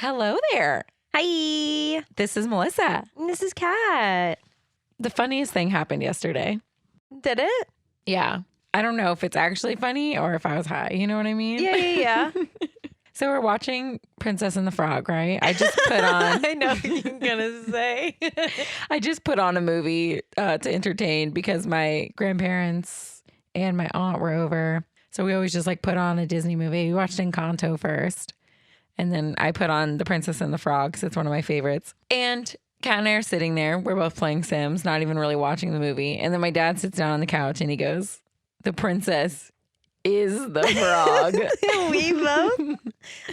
Hello there. Hi. This is Melissa. This is Kat. The funniest thing happened yesterday. Did it? Yeah. I don't know if it's actually funny or if I was high. You know what I mean? Yeah. So we're watching Princess and the Frog, right? I just put on... I know what you're going to say. I just put on a movie to entertain because my grandparents and my aunt were over. So we always just like put on a Disney movie. We watched Encanto first. And then I put on The Princess and the Frog because it's one of my favorites. And Kat and I are sitting there. We're both playing Sims, not even really watching the movie. And then my dad sits down on the couch and he goes, "The princess is the frog." We both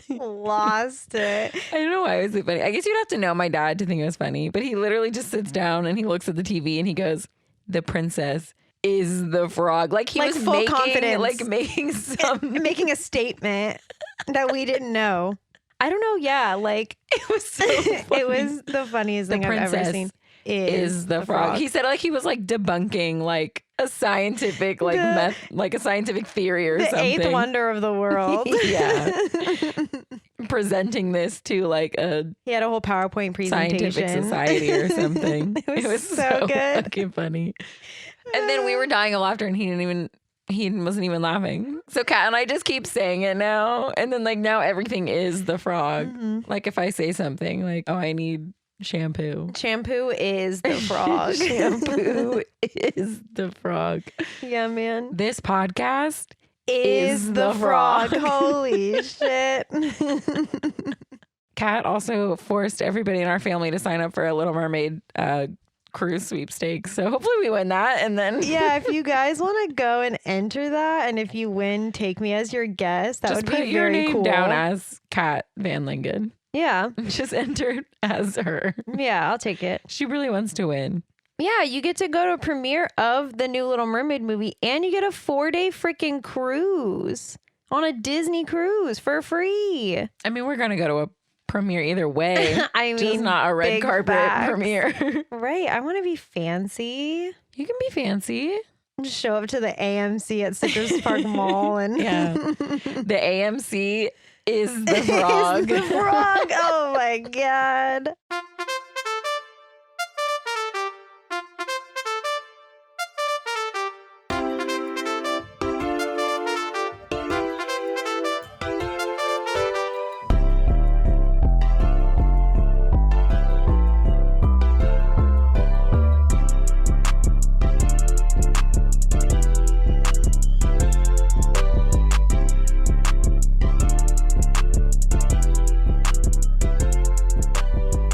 lost it. I don't know why it was so funny. I guess you'd have to know my dad to think it was funny. But he literally just sits down and he looks at the TV and he goes, "The princess is the frog." Like he Like was full confidence. Like making making a statement that we didn't know. I don't know. Yeah, like it was so funny. it was the funniest thing I've ever seen. Is the frog. He said like he was like debunking like a scientific like a scientific theory or something. The eighth wonder of the world. Yeah. Presenting this to like he had a whole PowerPoint presentation. Scientific society or something. It was so good. Fucking funny. And then we were dying of laughter and he wasn't even laughing. So Kat and I just keep saying it now. And then like now everything is the frog. Mm-hmm. Like if I say something like, "Oh, I need shampoo." Shampoo is the frog. Shampoo is the frog. Yeah, man. This podcast is the frog. Holy shit. Kat also forced everybody in our family to sign up for a Little Mermaid cruise sweepstakes. So hopefully we win that. And then yeah, if you guys want to go and enter that, and if you win, take me as your guest. That just would be put your very name cool. down as Kat Van Lingen. Yeah. Just enter as her. Yeah, I'll take it. She really wants to win. Yeah, you get to go to a premiere of the new Little Mermaid movie, and you get a 4-day freaking cruise on a Disney cruise for free. I mean, we're going to go to a premiere either way. I mean, just not a red carpet premiere. Right. I want to be fancy. You can be fancy. Just show up to the AMC at Citrus Park Mall and yeah. The AMC is the frog. Is the frog. Oh my God.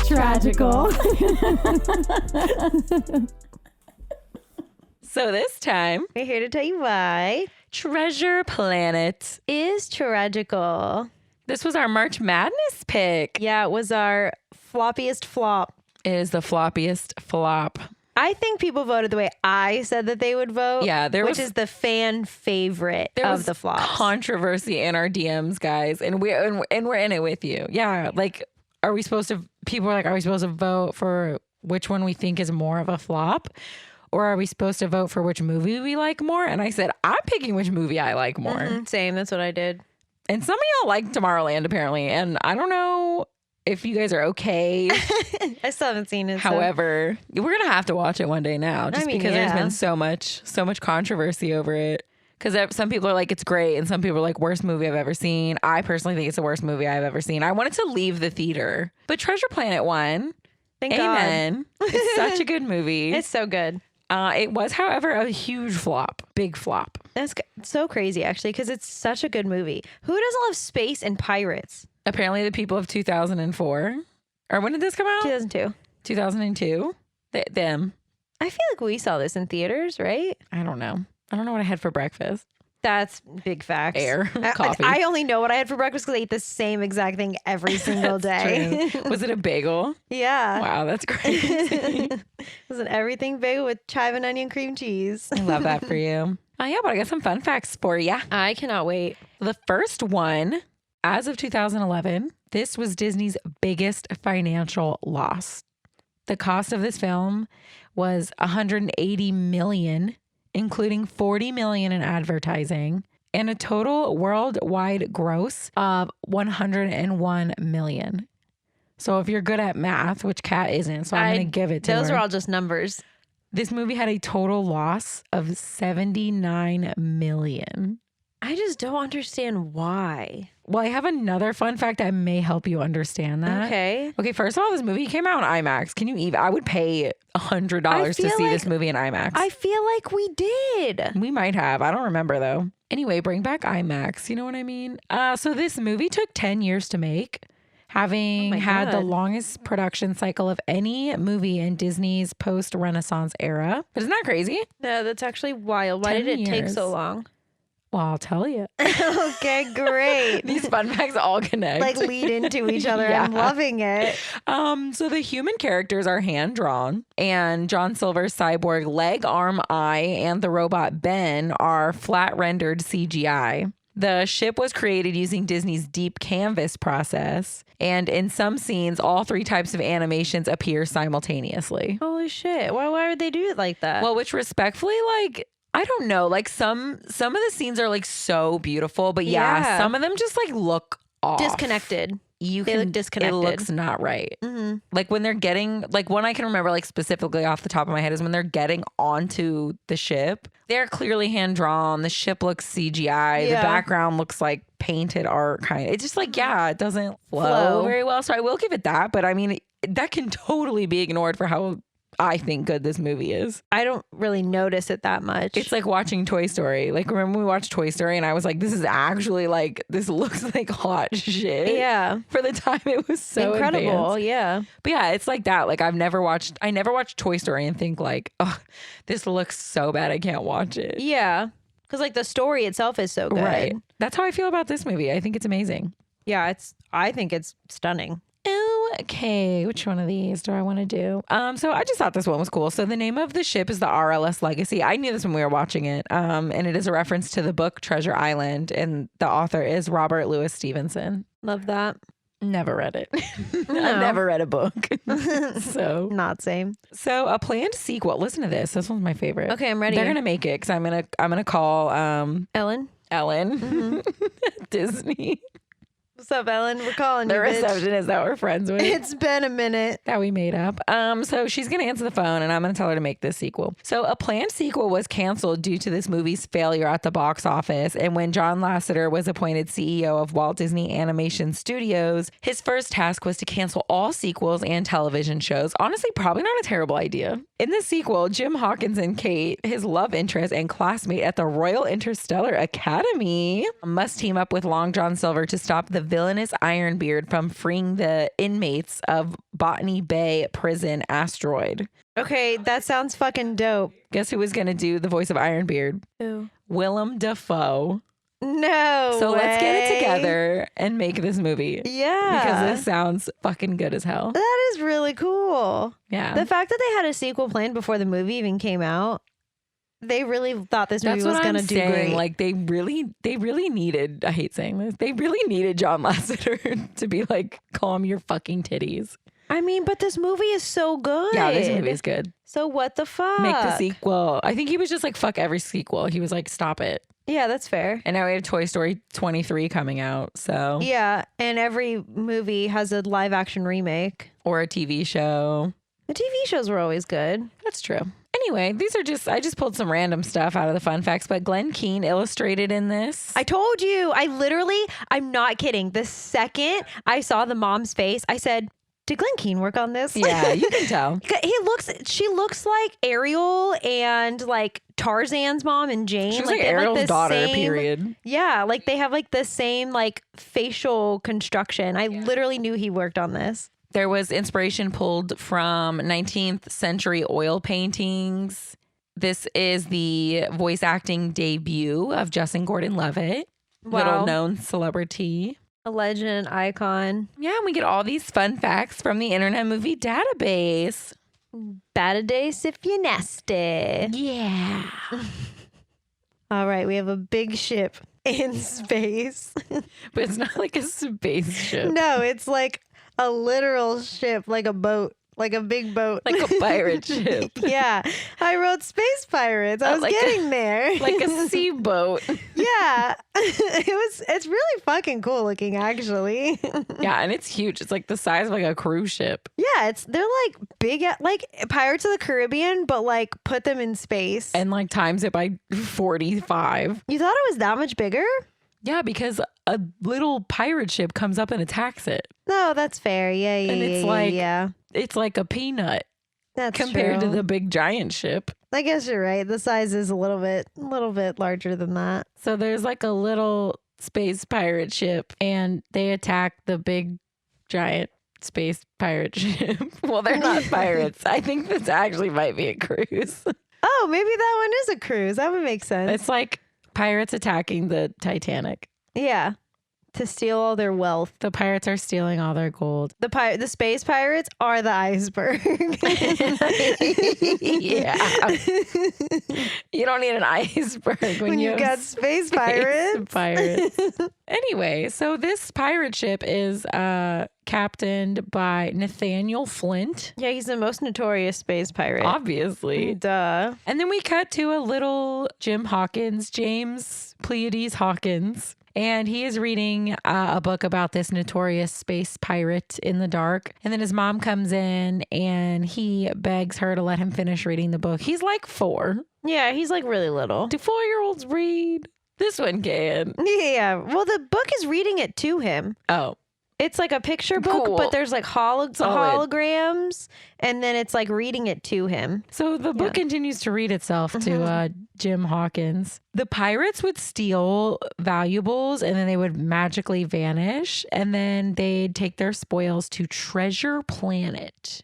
Tragical. So this time, we're here to tell you why Treasure Planet is tragical. This was our March Madness pick. Yeah, it was our floppiest flop. It is the floppiest flop. I think people voted the way I said that they would vote. Yeah, which is the fan favorite of the flops. Controversy in our DMs, guys, and we're in it with you. Yeah, like, are we supposed to? People are like, are we supposed to vote for which one we think is more of a flop, or are we supposed to vote for which movie we like more? And I said, I'm picking which movie I like more. Mm-hmm, same. That's what I did. And some of y'all like Tomorrowland apparently, and I don't know if you guys are okay. I still haven't seen it. However, we're gonna have to watch it one day now, just because yeah. there's been so much controversy over it. Because some people are like, it's great, and some people are like, worst movie I've ever seen. I personally think it's the worst movie I've ever seen. I wanted to leave the theater, but Treasure Planet won. Thank Amen. God. It's such a good movie. It's so good. It was, however, a huge flop. Big flop. That's so crazy, actually, because it's such a good movie. Who doesn't love space and pirates? Apparently the people of 2004. Or when did this come out? 2002. 2002? Them. I feel like we saw this in theaters, right? I don't know. I don't know what I had for breakfast. That's big facts. Air, coffee. I only know what I had for breakfast because I ate the same exact thing every single day. Was it a bagel? Yeah. Wow, that's crazy. It was an everything bagel with chive and onion cream cheese. I love that for you. Oh yeah, but I got some fun facts for you. I cannot wait. The first one, as of 2011, this was Disney's biggest financial loss. The cost of this film was $180 million, including $40 million in advertising, and a total worldwide gross of $101 million. So if you're good at math, which Kat isn't, so I'm going to give it to her. Those are all just numbers. This movie had a total loss of 79 million. I just don't understand why. Well, I have another fun fact that may help you understand that. Okay, first of all, this movie came out on IMAX. Can you even? I would pay $100 to see this movie in IMAX. I feel like we did. We might have. I don't remember though. Anyway, bring back IMAX. You know what I mean? So this movie took 10 years to make, having had the longest production cycle of any movie in Disney's post-Renaissance era. But isn't that crazy? No, that's actually wild. Why did it take so long? Well, I'll tell you. Okay, great. These fun facts all connect. Like lead into each other. Yeah. I'm loving it. So the human characters are hand-drawn, and John Silver's cyborg leg, arm, eye, and the robot Ben are flat-rendered CGI. The ship was created using Disney's deep canvas process, and in some scenes, all three types of animations appear simultaneously. Holy shit. Why would they do it like that? Well, which respectfully, like, I don't know, like some of the scenes are like so beautiful, but yeah, some of them just like look off. Disconnected. They look disconnected. It looks not right. Mm-hmm. Like when they're getting, like one I can remember like specifically off the top of my head is when they're getting onto the ship. They're clearly hand drawn. The ship looks CGI. The background looks like painted art kind of. It's just like, it doesn't flow very well. So I will give it that. But I mean, that can totally be ignored for how I think good this movie is. I don't really notice it that much. It's like watching Toy Story. Like, remember we watched Toy Story and I was like, this is actually like, this looks like hot shit. Yeah. For the time it was so incredible. advanced. Yeah. But yeah, it's like that. Like I never watched Toy Story and think like, oh, this looks so bad I can't watch it. Yeah. Because like the story itself is so good. Right. That's how I feel about this movie. I think it's amazing. Yeah, I think it's stunning. Okay, which one of these do I want to do? So I just thought this one was cool. So the name of the ship is the RLS Legacy. I knew this when we were watching it. And it is a reference to the book Treasure Island, and the author is Robert Louis Stevenson. Love that. Never read it. No. I've never read a book. So not same. So a planned sequel. Listen to this. This one's my favorite. Okay, I'm ready. They're gonna make it because I'm gonna call Ellen. Mm-hmm. Disney. What's up, Ellen? We're calling the you, bitch. receptionist that we're friends with. It's been a minute. That we made up. So she's going to answer the phone and I'm going to tell her to make this sequel. So a planned sequel was canceled due to this movie's failure at the box office. And when John Lasseter was appointed CEO of Walt Disney Animation Studios, his first task was to cancel all sequels and television shows. Honestly, probably not a terrible idea. In the sequel, Jim Hawkinson, Kate, his love interest and classmate at the Royal Interstellar Academy, must team up with Long John Silver to stop the villainous Ironbeard from freeing the inmates of Botany Bay prison asteroid. Okay, that sounds fucking dope. Guess who was going to do the voice of Ironbeard? Who? Willem Dafoe. No So way. let's get it together and make this movie. Yeah. Because this sounds fucking good as hell. That is really cool. Yeah. The fact that they had a sequel planned before the movie even came out, they really thought this movie was going to do great. Like they really needed, I hate saying this, they really needed John Lasseter to be like, calm your fucking titties. I mean, but this movie is so good. Yeah, this movie is good. So what the fuck? Make the sequel. I think he was just like, fuck every sequel. He was like, stop it. Yeah, that's fair. And now we have Toy Story 23 coming out. So yeah, and every movie has a live action remake. Or a TV show. The TV shows were always good. That's true. Anyway, these are I just pulled some random stuff out of the fun facts, but Glenn Keane illustrated in this. I told you. I'm not kidding. The second I saw the mom's face, I said, did Glenn Keane work on this? Yeah, you can tell. She looks like Ariel and like Tarzan's mom and Jane. She's like Ariel's daughter, period. Yeah, like they have like the same like facial construction. I literally knew he worked on this. There was inspiration pulled from 19th century oil paintings. This is the voice acting debut of Justin Gordon-Levitt. Wow. Little known celebrity. A legend, icon. Yeah, and we get all these fun facts from the Internet Movie Database. Bad days if you're nasty. Yeah. All right, we have a big ship in space. But it's not like a spaceship. No, it's like a literal ship, like a boat. like a big boat. Like a pirate ship. Yeah. I wrote Space Pirates. I was like getting there. Like a sea boat. Yeah. It's really fucking cool looking, actually. Yeah, and it's huge. It's like the size of like a cruise ship. Yeah, they're like big, like Pirates of the Caribbean, but like put them in space. And like times it by 45. You thought it was that much bigger? Yeah, because a little pirate ship comes up and attacks it. No, that's fair. Yeah. And it's like, yeah. It's like a peanut That's compared true. to the big giant ship. I guess you're right. The size is a little bit larger than that. So there's like a little space pirate ship and they attack the big giant space pirate ship. Well, they're not pirates. I think this actually might be a cruise. Oh, maybe that one is a cruise. That would make sense. It's like pirates attacking the Titanic. Yeah. To steal all their wealth. The pirates are stealing all their gold. The space pirates are the iceberg. Yeah. You don't need an iceberg when you got space pirates. Pirates. Anyway, so this pirate ship is captained by Nathaniel Flint. Yeah, he's the most notorious space pirate. Obviously. Duh. And then we cut to a little James Pleiades Hawkins. And he is reading a book about this notorious space pirate in the dark. And then his mom comes in and he begs her to let him finish reading the book. He's like 4. Yeah, he's like really little. Do 4-year-olds read? This one can. Yeah. Well, the book is reading it to him. Oh. It's like a picture book, Cool. but there's like holograms, and then it's like reading it to him. So the book continues to read itself to Jim Hawkins. The pirates would steal valuables and then they would magically vanish. And then they'd take their spoils to Treasure Planet.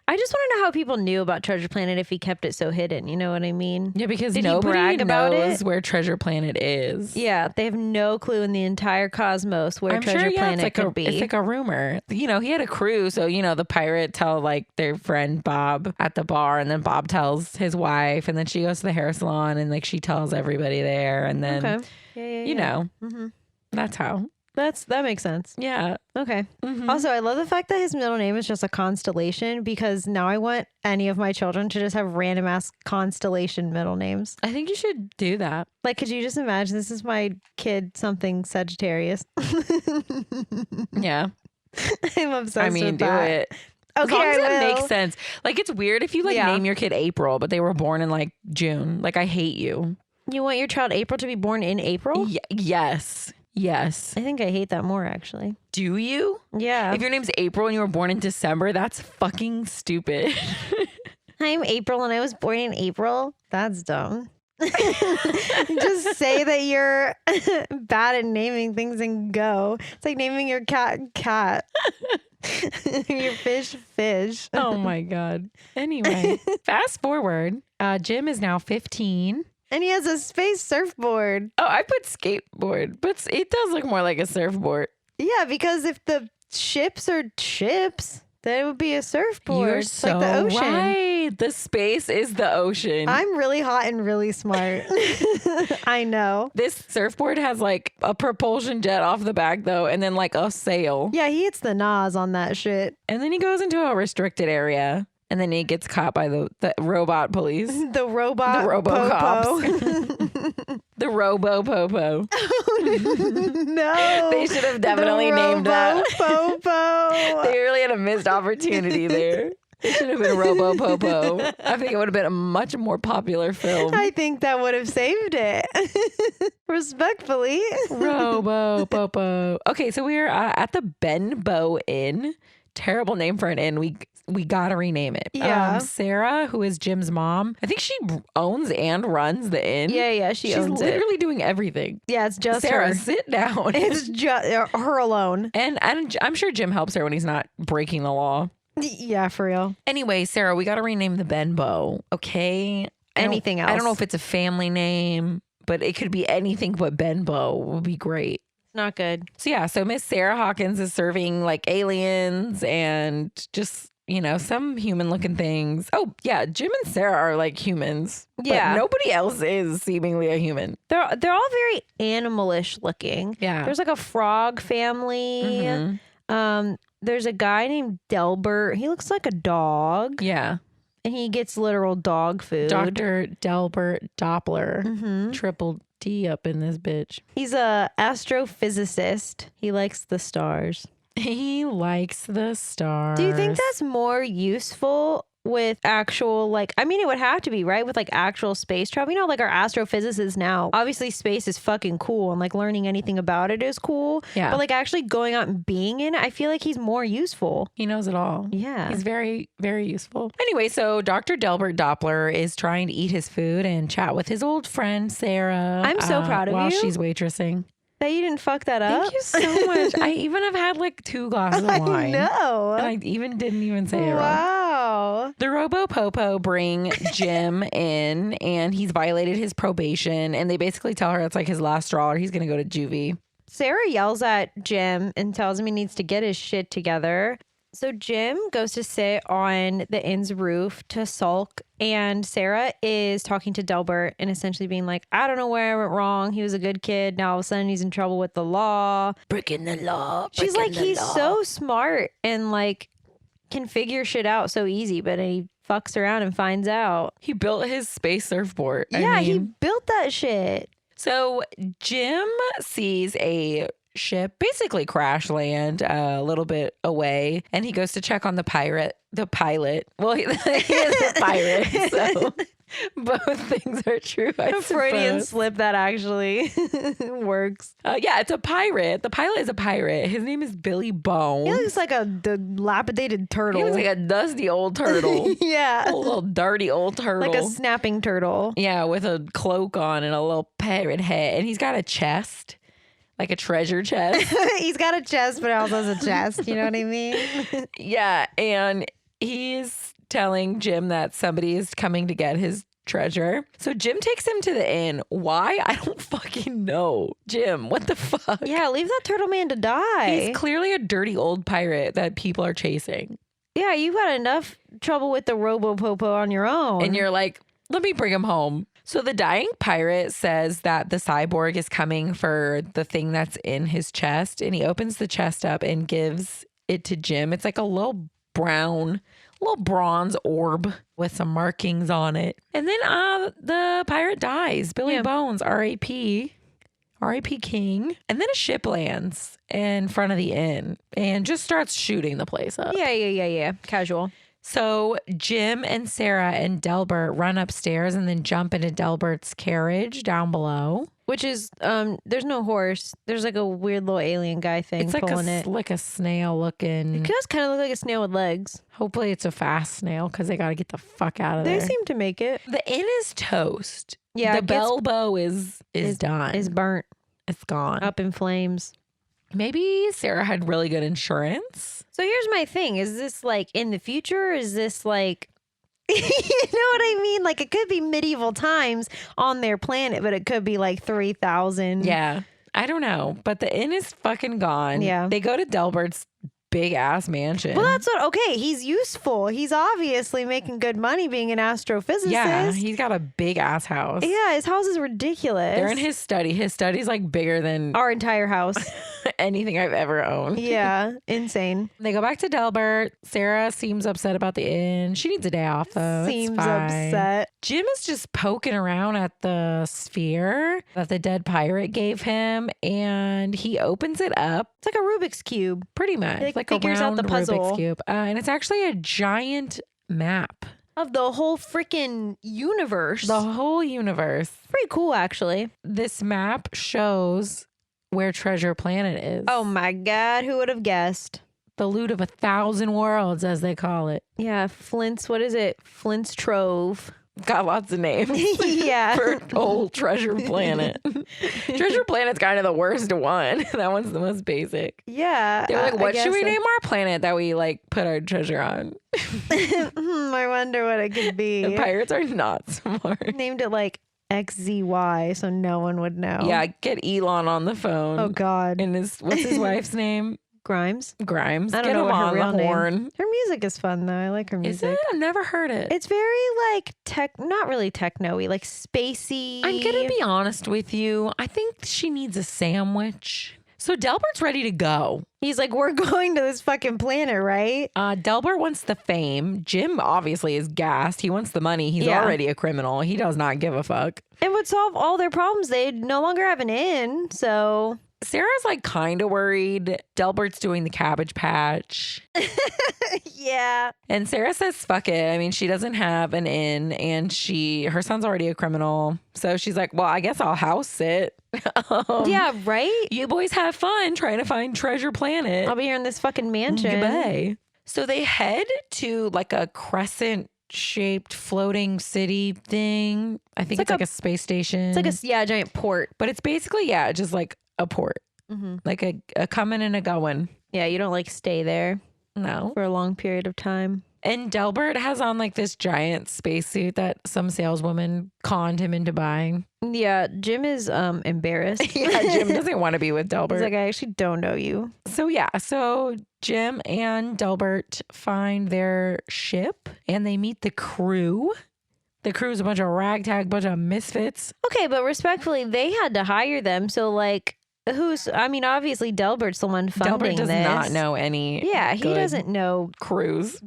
I just want to know how people knew about Treasure Planet if he kept it so hidden. You know what I mean? Yeah, because Did he nobody brag about knows it? where Treasure Planet is. Yeah, they have no clue in the entire cosmos where I'm Treasure sure, Planet it's like could be. It's like a rumor. You know, he had a crew. So, you know, the pirate tell like their friend Bob at the bar, and then Bob tells his wife, and then she goes to the hair salon and like she tells everybody there. And then, Okay. Yeah. you know, that's how. That makes sense. Yeah. Okay. Mhm. Also, I love the fact that his middle name is just a constellation, because now I want any of my children to just have random ass constellation middle names. I think you should do that. Like, could you just imagine this is my kid something Sagittarius? Yeah. I'm obsessed I mean, with do that. it. Okay, As long as I it will. makes sense. Like, it's weird if you like Yeah. name your kid April, but they were born in like June. Like, I hate you. You want your child April to be born in April? Yes. Yes. I think I hate that more, actually. Do you? Yeah. If your name's April and you were born in December, that's fucking stupid. I'm April and I was born in April. That's dumb. Just say that you're bad at naming things and go. It's like naming your cat. Your fish. Oh my God. Anyway, fast forward. Jim is now 15. And he has a space surfboard. Oh, I put skateboard, but it does look more like a surfboard. Yeah, because if the ships are ships, then it would be a surfboard. You're It's so like the ocean. right. The space is the ocean. I'm really hot and really smart. I know. This surfboard has like a propulsion jet off the back though, and then like a sail. Yeah, he hits the nos on that shit. And then he goes into a restricted area, and then he gets caught by the robot police. The robot. The robo-cops. popo. The robopopo. No. They should have definitely named that. Robopopo. They really had a missed opportunity there. It should have been Robopopo. I think it would have been a much more popular film. I think that would have saved it. Respectfully. Robopopo. Okay, so we're at the Benbow Inn. Terrible name for an inn. We gotta rename it. Yeah. Sarah, who is Jim's mom, I think she owns and runs the inn. Yeah, she's She's owns it. literally doing everything. Yeah, it's just Sarah, her. sit down. It's just her alone. And I'm sure Jim helps her when he's not breaking the law. Yeah, for real. Anyway, Sarah, we got to rename the Benbow, okay? Anything else? I don't know if it's a family name, but it could be anything but Benbow would be great. Not good. So yeah, so Miss Sarah Hawkins is serving like aliens and just, you know, some human looking things. Oh yeah, Jim and Sarah are like humans. Yeah. But nobody else is seemingly a human. They're all very animalish looking. Yeah. There's like a frog family. Mhm. there's a guy named Delbert. He looks like a dog. Yeah. And he gets literal dog food. Dr. Delbert Doppler. Mm-hmm. Triple D up in this bitch. He's a astrophysicist. He likes the stars. He likes the stars. Do you think that's more useful with actual, like, I mean, it would have to be, right? With like actual space travel. You know, like our astrophysicists now, obviously space is fucking cool and like learning anything about it is cool. Yeah. But like actually going out and being in it, I feel like he's more useful. He knows it all. Yeah. He's very, very useful. Anyway, so Dr. Delbert Doppler is trying to eat his food and chat with his old friend, Sarah. I'm so proud of while you. she's waitressing. That you didn't fuck that up. Thank you so much. I even have had like 2 glasses of wine. I know. And I didn't even say it wrong. Wow. The robopopo bring Jim in and he's violated his probation. And they basically tell her it's like his last straw or he's going to go to juvie. Sarah yells at Jim and tells him he needs to get his shit together. So Jim goes to sit on the inn's roof to sulk, and Sarah is talking to Delbert and essentially being like, I don't know where I went wrong. He was a good kid. Now all of a sudden he's in trouble with the law. Breaking the law. She's like, he's so smart and like can figure shit out so easy, but he fucks around and finds out. He built his space surfboard. Yeah, he built that shit. So Jim sees a ship basically crash land a little bit away, and he goes to check on the pilot. Well, he is a pirate, so both things are true. I Freudian suppose. slip that actually works. Yeah, it's a pirate. The pilot is a pirate. His name is Billy Bones. He looks like a dilapidated turtle. He looks like a dusty old turtle. Yeah. A little dirty old turtle. Like a snapping turtle. Yeah, with a cloak on and a little pirate hat. And he's got a chest. Like a treasure chest. He's got a chest, but also has a chest. You know what I mean? Yeah. And he's telling Jim that somebody is coming to get his treasure. So Jim takes him to the inn. Why? I don't fucking know. Jim, what the fuck? Yeah, leave that turtle man to die. He's clearly a dirty old pirate that people are chasing. Yeah, you've had enough trouble with the robopopo on your own. And you're like, let me bring him home. So the dying pirate says that the cyborg is coming for the thing that's in his chest. And he opens the chest up and gives it to Jim. It's like a little bronze orb with some markings on it. And then the pirate dies. Billy Bones, R.A.P. R.I.P. King. And then a ship lands in front of the inn and just starts shooting the place up. Yeah. Casual. So Jim and Sarah and Delbert run upstairs and then jump into Delbert's carriage down below. Which is, there's no horse. There's like a weird little alien guy thing It's like pulling it. like a snail looking. It does kind of look like a snail with legs. Hopefully it's a fast snail because they got to get the fuck out of there. They seem to make it. The inn is toast. Yeah, the bell bow is done. Is burnt. It's gone. Up in flames. Maybe Sarah had really good insurance. So here's my thing. Is this like in the future? Is this like, you know what I mean? Like it could be medieval times on their planet, but it could be like 3000. Yeah. I don't know. But the inn is fucking gone. Yeah. They go to Delbert's big ass mansion. Well, that's what, okay, he's useful. He's obviously making good money being an astrophysicist. Yeah. He's got a big ass house. Yeah, his house is ridiculous. They're in his study. His study's like bigger than our entire house. anything I've ever owned. Yeah, insane. They go back to Delbert. Sarah seems upset about the inn. She needs a day off though. Seems upset. Jim is just poking around at the sphere that the dead pirate gave him, and he opens it up. It's like a Rubik's Cube. Pretty much. He, like a figures out round the puzzle. Rubik's Cube. And it's actually a giant map. Of the whole freaking universe. The whole universe. Pretty cool, actually. This map shows where Treasure Planet is. Oh my God, who would have guessed? The loot of 1,000 worlds, as they call it. Yeah, Flint's, what is it? Flint's Trove. Got lots of names. Yeah. For old Treasure Planet. Treasure Planet's kind of the worst one. That one's the most basic. Yeah. They're like, what should we so. name our planet that we like put our treasure on? I wonder what it could be. The pirates are not smart. Named it like XZY so no one would know. Yeah, get Elon on the phone. Oh God. And what's his wife's name? Grimes. Grimes. I don't Get know him what her on real the name. horn. Her music is fun though. I like her Is music. it? I've never heard it. It's very like not really techno-y, like spacey. I'm gonna be honest with you. I think she needs a sandwich. So Delbert's ready to go. He's like, we're going to this fucking planet, right? Delbert wants the fame. Jim obviously is gassed. He wants the money. He's already a criminal. He does not give a fuck. It would solve all their problems. They no longer have an inn, so... Sarah's like kind of worried. Delbert's doing the Cabbage Patch. Yeah. And Sarah says, fuck it. I mean, she doesn't have an inn and her son's already a criminal. So she's like, well, I guess I'll house sit. Yeah, right? You boys have fun trying to find Treasure Planet. I'll be here in this fucking mansion. Goodbye. So they head to like a crescent shaped floating city thing. I think it's like a space station. It's like a giant port. But it's basically, just like a port. Mm-hmm. Like a coming and a going. Yeah, you don't like stay there. No. For a long period of time. And Delbert has on like this giant spacesuit that some saleswoman conned him into buying. Yeah, Jim is embarrassed. Yeah, Jim doesn't want to be with Delbert. He's like, I actually don't know you. So Jim and Delbert find their ship and they meet the crew. The crew's a bunch of ragtag, bunch of misfits. Okay, but respectfully, they had to hire them. So like, obviously Delbert's the one funding Delbert does not know any. Yeah, he doesn't know crews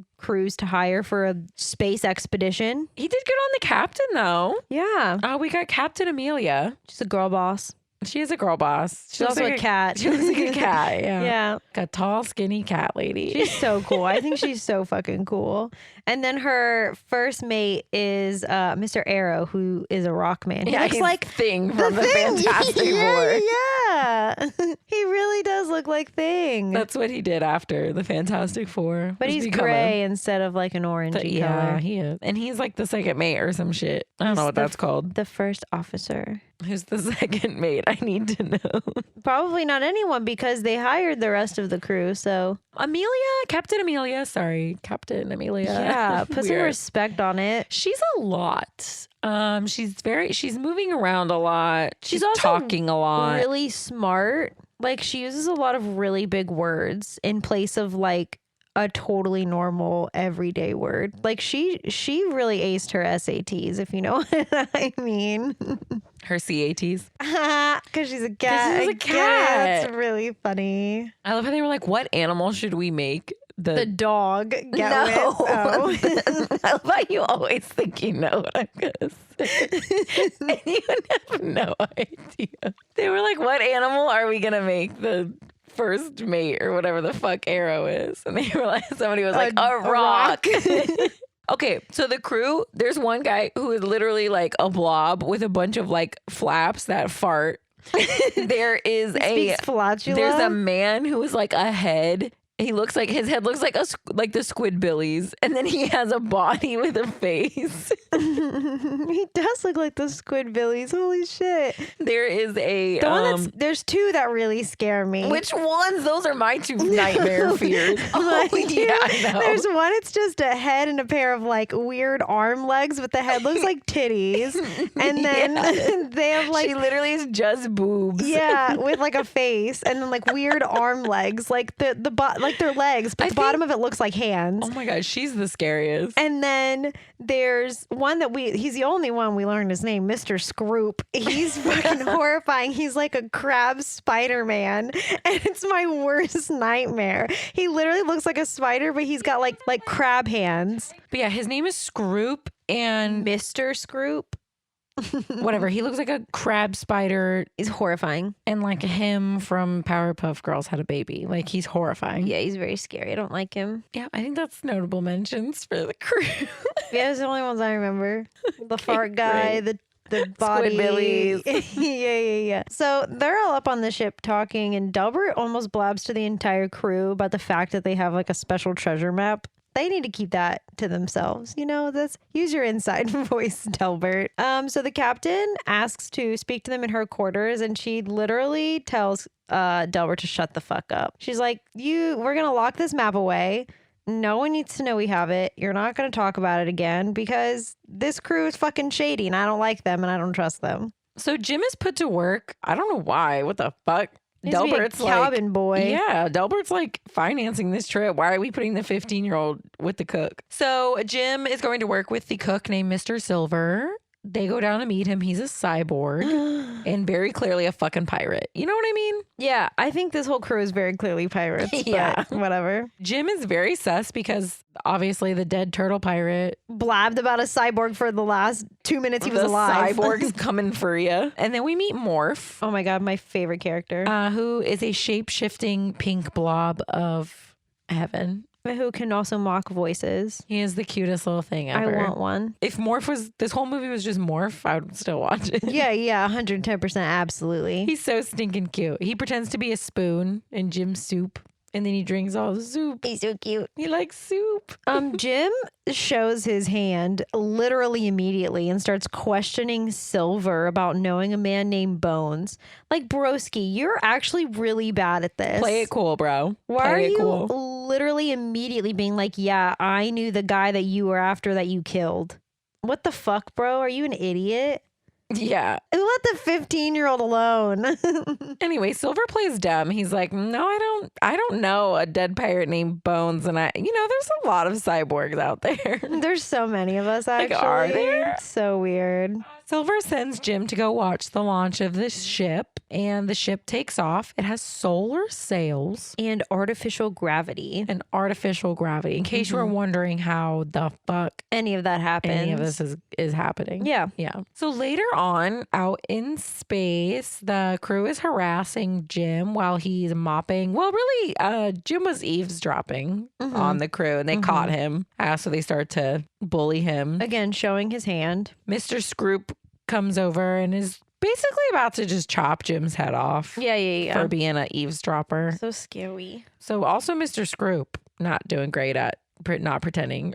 to hire for a space expedition. He did good on the captain though. Yeah. We got Captain Amelia. She's a girl boss. She is a girl boss. She's also a cat. She looks like a cat. Yeah. Yeah. Like a tall, skinny cat lady. She's so cool. I think she's so fucking cool. And then her first mate is Mr. Arrow, who is a rock man. He looks like Thing from the Fantastic Four. Yeah. He really does look like Thing. That's what he did after the Fantastic Four. But he's gray instead of like an orangey color. Yeah, he is. And he's like the second mate or some shit. I don't know what that's called. The first officer. Who's the second mate? I need to know. Probably not anyone because they hired the rest of the crew. So Captain Amelia. Yeah, put some respect on it. She's a lot. She's moving around a lot. She's also talking a lot. Really smart. Like she uses a lot of really big words in place of like a totally normal everyday word. Like she really aced her SATs, if you know what I mean. Her CATs. Because she's a cat. She's a cat. That's really funny. I love how they were like, what animal should we make the dog get with? Oh. I love how you always think you know what I'm going to say. And you have no idea. They were like, what animal are we going to make the first mate or whatever the fuck Arrow is? And they realized somebody was like, a rock. Okay, so the crew, there's one guy who is literally like a blob with a bunch of like flaps that fart. There's a man who is like a head. He looks like his head looks like like the Squidbillies, and then he has a body with a face. He does look like the Squidbillies. Holy shit! There is there's two that really scare me. Which ones? Those are my two nightmare fears. I know. There's one. It's just a head and a pair of like weird arm legs, but the head looks like titties, and then they have like she literally is just boobs. Yeah, with like a face, and then like weird arm legs, like like their legs, but the bottom of it looks like hands. Oh my god, she's the scariest. And then there's one he's the only one we learned his name, Mr. Scroop. He's fucking horrifying. He's like a crab Spider-Man, and it's my worst nightmare. He literally looks like a spider, but he's got like crab hands. But yeah, his name is Scroop and Mr. Scroop. Whatever. He looks like a crab spider. He's horrifying. And like him from Powerpuff Girls had a baby. Like he's horrifying. Yeah, he's very scary. I don't like him. Yeah, I think that's notable mentions for the crew. Yeah, those are the only ones I remember. The fart guy, the body. Squidbillies. Yeah. So they're all up on the ship talking, and Delbert almost blabs to the entire crew about the fact that they have like a special treasure map. They need to keep that to themselves. You know, use your inside voice, Delbert. So the captain asks to speak to them in her quarters, and she literally tells Delbert to shut the fuck up. She's like, we're going to lock this map away. No one needs to know we have it. You're not going to talk about it again because this crew is fucking shady and I don't like them and I don't trust them. So Jim is put to work. I don't know why. What the fuck? Delbert's cabin boy. Yeah, Delbert's like financing this trip. Why are we putting the 15-year-old with the cook? So Jim is going to work with the cook named Mr. Silver. They go down to meet him. He's a cyborg and very clearly a fucking pirate. You know what I mean? Yeah, I think this whole crew is very clearly pirates. Yeah. But whatever. Jim is very sus because obviously the dead turtle pirate. Blabbed about a cyborg for the last 2 minutes he was the alive. Cyborg's coming for you. And then we meet Morph, Oh my God, my favorite character. who is a shape-shifting pink blob of heaven. Who can also mock voices. He is the cutest little thing ever. I want one. If Morph was, this whole movie was just Morph, I would still watch it. Yeah, 110%, absolutely. He's so stinking cute. He pretends to be a spoon in Jim's soup, and then he drinks all the soup. He's so cute. He likes soup. Jim shows his hand literally immediately and starts questioning Silver about knowing a man named Bones. Like, broski, you're actually really bad at this. Play it cool, bro. Why are Play it you cool. literally immediately being like, yeah, I knew the guy that you were after that you killed? What the fuck, bro? Are you an idiot? Yeah. Who let the 15-year-old alone? Anyway, Silver plays dumb. He's like, no, I don't know a dead pirate named Bones. And there's a lot of cyborgs out there. There's so many of us, actually. Like, are there? It's so weird. Silver sends Jim to go watch the launch of this ship, and the ship takes off. It has solar sails And artificial gravity. and artificial gravity. In case you were wondering how the fuck Any of that happens. any of this is happening. Yeah. Yeah. So later on, out in space, the crew is harassing Jim while he's mopping. Well, really, Jim was eavesdropping on the crew, and they caught him. So they start to bully him. Again, showing his hand. Mr. Scroop comes over and is basically about to just chop Jim's head off Yeah. for being an eavesdropper. So scary. So also Mr. Scroop not doing great at not pretending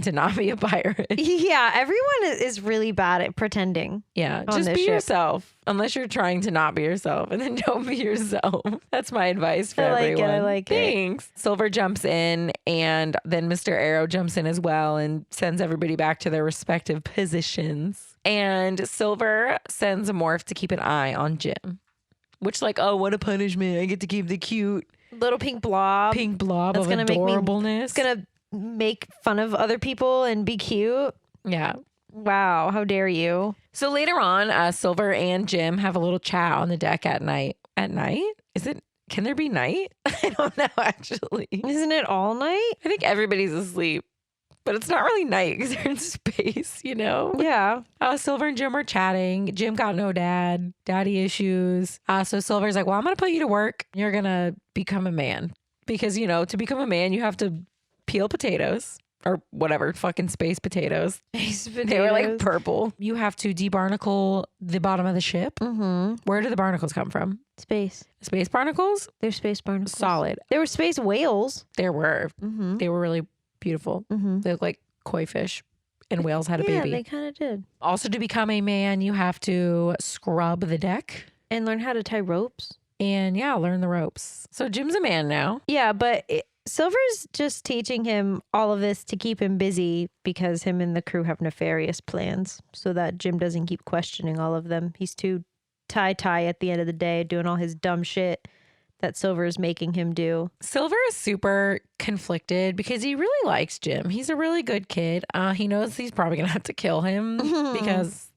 to not be a pirate. Yeah, everyone is really bad at pretending. Yeah, On just this be ship. yourself unless you're trying to not be yourself, and then don't be yourself. That's my advice for I like it, everyone. I like it. Thanks. Silver jumps in, and then Mr. Arrow jumps in as well and sends everybody back to their respective positions. And Silver sends a Morph to keep an eye on Jim, which oh, what a punishment. I get to keep the cute Little pink blob. pink blob That's of gonna make me- adorableness. It's gonna make fun of other people and be cute. Yeah. Wow, how dare you? So later on, Silver and Jim have a little chat on the deck at night. At night? Can there be night? I don't know, actually. Isn't it all night? I think everybody's asleep, but it's not really night because they're in space, you know? Yeah. Silver and Jim are chatting. Jim got no daddy issues. So Silver's like, well, I'm going to put you to work. You're going to become a man because, to become a man, you have to peel potatoes. Or whatever, fucking space potatoes. They were purple. You have to debarnacle the bottom of the ship. Mm-hmm. Where do the barnacles come from? Space. Space barnacles? They're space barnacles. Solid. There were space whales. There were. Mm-hmm. They were really beautiful. Mm-hmm. They look like koi fish. And whales had a Yeah, baby. they kind of did. Also, to become a man, you have to scrub the deck And learn how to tie ropes. and, learn the ropes. So Jim's a man now. Yeah, but Silver's just teaching him all of this to keep him busy because him and the crew have nefarious plans so that Jim doesn't keep questioning all of them. He's too tie at the end of the day doing all his dumb shit that Silver is making him do. Silver is super conflicted because he really likes Jim. He's a really good kid. He knows he's probably going to have to kill him because...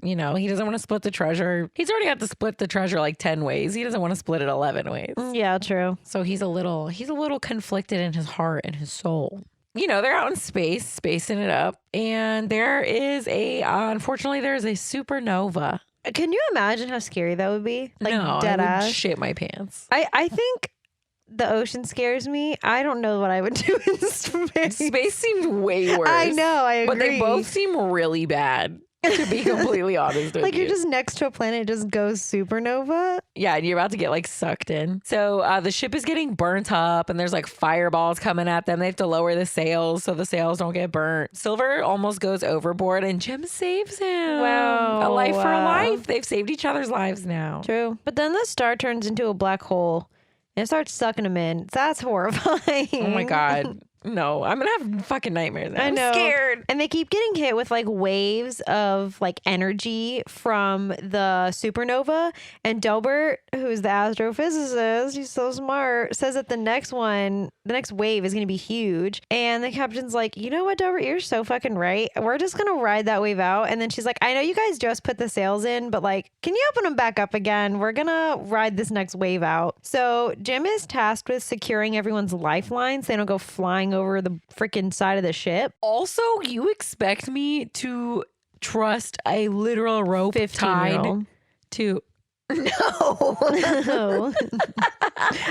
he doesn't want to split the treasure. He's already got to split the treasure 10 ways. He doesn't want to split it 11 ways. Yeah, true. So he's a little conflicted in his heart and his soul. They're out in space, spacing it up. And there is unfortunately, there's a supernova. Can you imagine how scary that would be? No, dead I would ass. shit my pants. I think the ocean scares me. I don't know what I would do in space. Space seemed way worse. I know, I agree. But they both seem really bad. To be completely honest with you. You're just next to a planet, it just goes supernova. Yeah, and you're about to get sucked in. So the ship is getting burnt up and there's fireballs coming at them. They have to lower the sails so the sails don't get burnt. Silver almost goes overboard and Jim saves him. Wow. A life for a life. They've saved each other's lives now. True. But then the star turns into a black hole and it starts sucking him in. That's horrifying. Oh my God. No, I'm gonna have fucking nightmares. I know. I'm scared. And they keep getting hit with like waves of like energy from the supernova. And Delbert, who's the astrophysicist, he's so smart, says that the next wave is going to be huge. And the captain's like, you know what, Delbert, you're so fucking right. We're just going to ride that wave out. And then she's like, I know you guys just put the sails in, but like, can you open them back up again? We're going to ride this next wave out. So Jim is tasked with securing everyone's lifelines so they don't go flying over the freaking side of the ship. Also, you expect me to trust a literal rope tied to... No.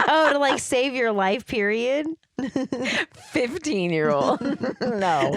Oh, to like save your life, period. 15-year-old. No.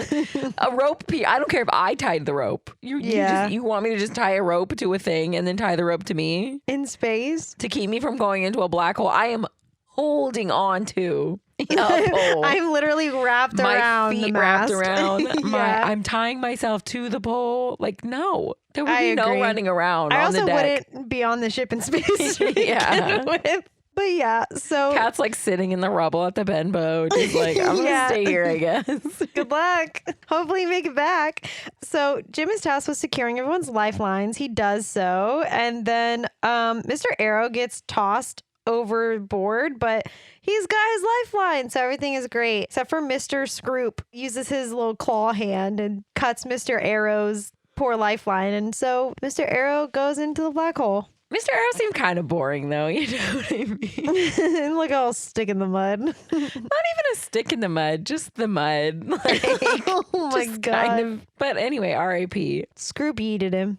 A rope. I don't care if I tied the rope. You want me to just tie a rope to a thing and then tie the rope to me? In space? To keep me from going into a black hole. I am holding on to a pole. I'm literally wrapped around my feet the mast. wrapped around. Yeah. I'm tying myself to the pole. Like, no. There would be agree. no running around I on the also deck. wouldn't be on the ship in space to Yeah. begin with. But yeah, so Cat's like sitting in the rubble at the Ben boat. Just like, I'm going to stay here, I guess. good luck. Hopefully you make it back. So Jim is tasked with securing everyone's lifelines. He does so. And then Mr. Arrow gets tossed overboard, but he's got his lifeline, so everything is great. Except for Mr. Scroop uses his little claw hand and cuts Mr. Arrow's poor lifeline. And so Mr. Arrow goes into the black hole. Mr. Arrow seemed kind of boring, though. You know what I mean? Look, all stick in the mud. Not even a stick in the mud, just the mud. Like, Oh my just God. kind of. But anyway, R.I.P. Scroop yeeted him.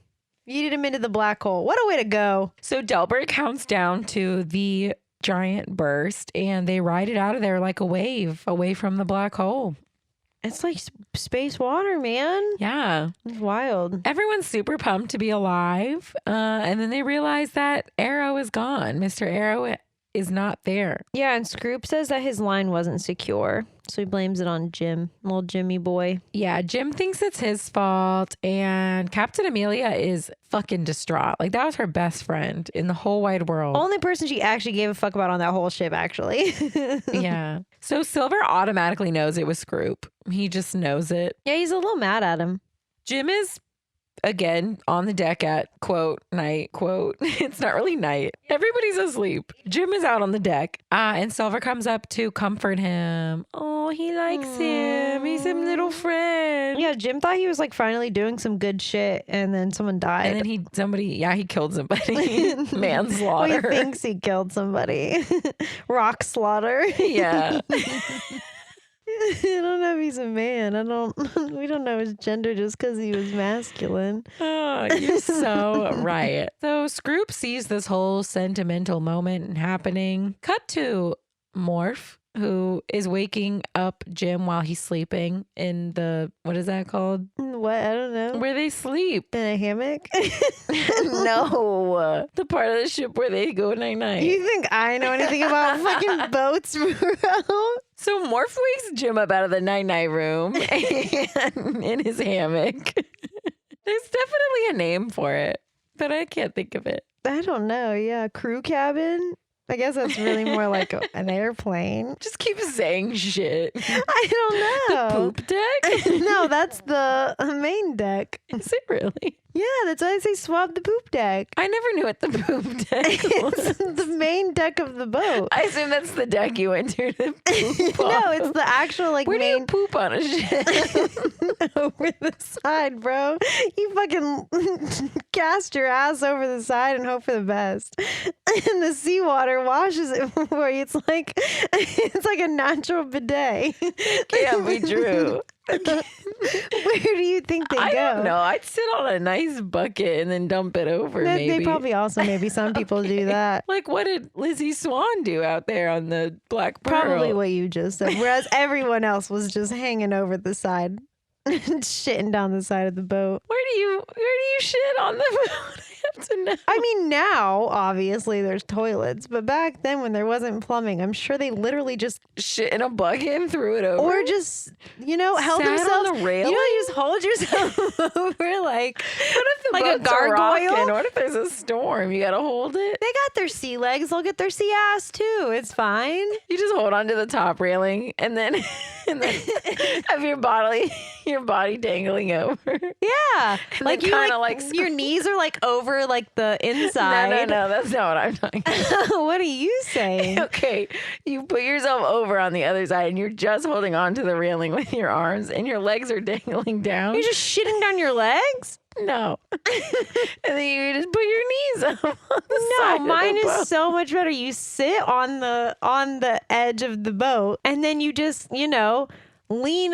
Yeeted him into the black hole. What a way to go. So Delbert counts down to the giant burst, and they ride it out of there like a wave away from the black hole. It's like space water, man. Yeah. It's wild. Everyone's super pumped to be alive. And then they realize that Arrow is gone. Mr. Arrow is not there. Yeah, and Scroop says that his line wasn't secure. So he blames it on Jim, little Jimmy boy. Yeah, Jim thinks it's his fault. And Captain Amelia is fucking distraught. Like, that was her best friend in the whole wide world. Only person she actually gave a fuck about on that whole ship, actually. Yeah. So Silver automatically knows it was Scroop. He just knows it. Yeah, he's a little mad at him. Jim is, again, on the deck at, quote, night, quote. It's not really night. Everybody's asleep. Jim is out on the deck. And Silver comes up to comfort him. Oh, he likes him. He's a little friend. Yeah, Jim thought he was like finally doing some good shit, and then someone died. And then he killed somebody. Manslaughter. Well, he thinks he killed somebody. Rockslaugter. Yeah. I don't know if he's a man. We don't know his gender just because he was masculine. Oh, you're so right. So Scroop sees this whole sentimental moment happening. Cut to Morph, who is waking up Jim while he's sleeping in the, what is that called? What? I don't know. Where they sleep. In a hammock? No. The part of the ship where they go night-night. You think I know anything about fucking boats, bro? So Morph wakes Jim up out of the night-night room and in his hammock. There's definitely a name for it, but I can't think of it. I don't know. Yeah, crew cabin. I guess that's really more like an airplane. Just keep saying shit. I don't know. The poop deck? No, that's the main deck. Is it really? Yeah, that's why I say swab the poop deck. I never knew what the poop deck was. It's the main deck of the boat. I assume that's the deck you enter to poop No, off it's of. the actual like Where do you main poop on a ship? over the side, bro. You fucking cast your ass over the side and hope for the best. And the seawater washes it for you. It's like a natural bidet. Can't be true. Where do you think they go? I don't know. I'd sit on a nice bucket and then dump it over, They maybe. probably also, maybe some people do that. Like, what did Lizzie Swan do out there on the Black Pearl? Probably what you just said. Whereas everyone else was just hanging over the side, shitting down the side of the boat. Where do you shit on the boat? I have to know. I mean, now, obviously, there's toilets. But back then, when there wasn't plumbing, I'm sure they literally just... Shit in a bucket and threw it over? Or just, held Sat on themselves... the railing? You just hold yourself over, like... What if Like a boats are rocking. gargoyle? What if there's a storm? You gotta hold it. They got their sea legs. They'll get their sea ass too. It's fine. You just hold on to the top railing and then have your body dangling over. Yeah. Like you kind of like your knees are like over like the inside. No, that's not what I'm talking about. What are you saying? Okay, you put yourself over on the other side and you're just holding on to the railing with your arms and your legs are dangling down. You're just shitting down your legs? No. And then you just put your knees up on the side of Mine the is boat. so much better. You sit on the edge of the boat and then you just, lean,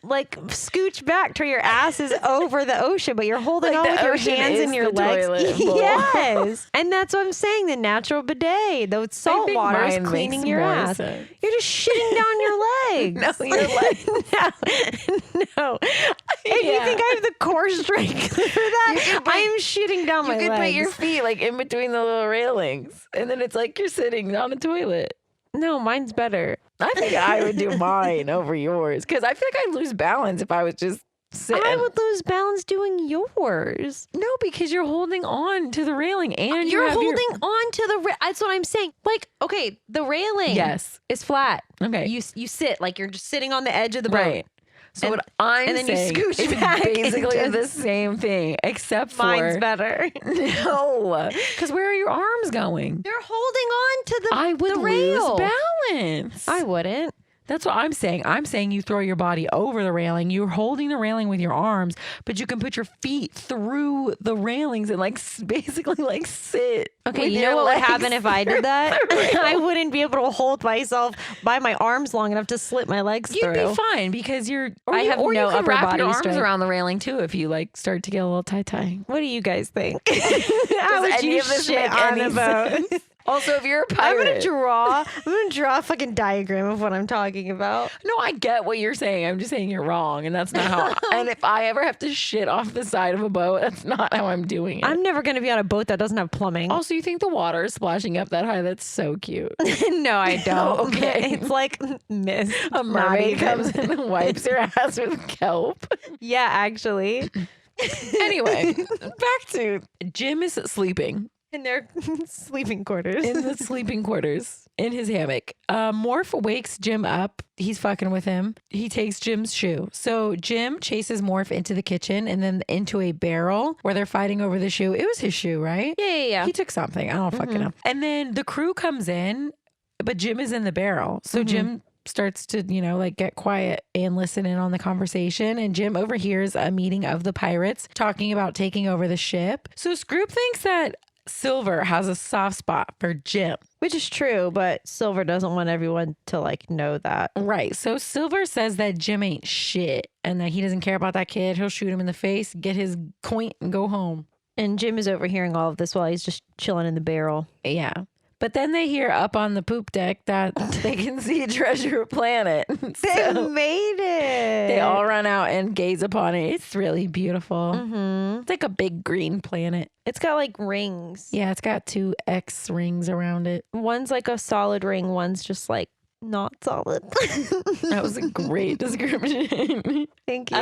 like scooch back till your ass is over the ocean, but you're holding Like on the with your ocean hands is and your the legs. toilet bowl. Yes. And that's what I'm saying. The natural bidet, the salt think water is mine cleaning makes your more ass. sense. You're just shitting down your legs. No, your legs. No. If you Yeah. think I have the core strength for that, You could put- I am shitting down You my could legs. put your feet like in between the little railings and then it's like you're sitting on a toilet. No, mine's better. I think I would do mine over yours because I feel like I'd lose balance if I was just sitting. I would lose balance doing yours. No, because you're holding on to the railing and You're you have holding on to the. That's what I'm saying. Like, okay, the railing. Yes. is flat. Okay. You sit like you're just sitting on the edge of the boat. Right. So And- what I'm and then you saying scooch is back and basically just- the same thing, except for Mine's better. no, because where are your arms going? You're holding on to the. I would the rail. lose balance. I wouldn't. That's what I'm saying. I'm saying you throw your body over the railing. You're holding the railing with your arms, but you can put your feet through the railings and basically like sit. Okay, with you your know what would legs happen if I did that? through the rail. I wouldn't be able to hold myself by my arms long enough to slip my legs You'd through. be fine because you're. I have or no you could upper wrap body your arms strength. around the railing too if you start to get a little tie. What do you guys think? How would any you of this shit make on any a boat? sense? Also, if you're a I'm pirate, gonna draw a fucking diagram of what I'm talking about. no, I get what you're saying. I'm just saying you're wrong, and that's not how. And if I ever have to shit off the side of a boat, that's not how I'm doing it. I'm never gonna be on a boat that doesn't have plumbing. Also, you think the water is splashing up that high? That's so cute. No, I don't. Okay. It's like mist. A mermaid comes in and wipes your ass with kelp. Yeah, actually. Anyway, back to Jim is sleeping In their sleeping quarters. in the sleeping quarters in his hammock. Morph wakes Jim up. He's fucking with him. He takes Jim's shoe. So Jim chases Morph into the kitchen and then into a barrel where they're fighting over the shoe. It was his shoe, right? Yeah. He took something. I don't fucking know. And then the crew comes in, but Jim is in the barrel. So Jim starts to, get quiet and listen in on the conversation. And Jim overhears a meeting of the pirates talking about taking over the ship. So Scroop thinks that Silver has a soft spot for Jim. Which is true, but Silver doesn't want everyone to know that. Right. So Silver says that Jim ain't shit and that he doesn't care about that kid. He'll shoot him in the face, get his coin, and go home. And Jim is overhearing all of this while he's just chilling in the barrel. Yeah. But then they hear up on the poop deck that they can see Treasure Planet. They made it. They all run out and gaze upon it. It's really beautiful. Mm-hmm. It's like a big green planet. It's got rings. Yeah, it's got 2 X rings around it. One's like a solid ring. One's just not solid. That was a great description. Thank you.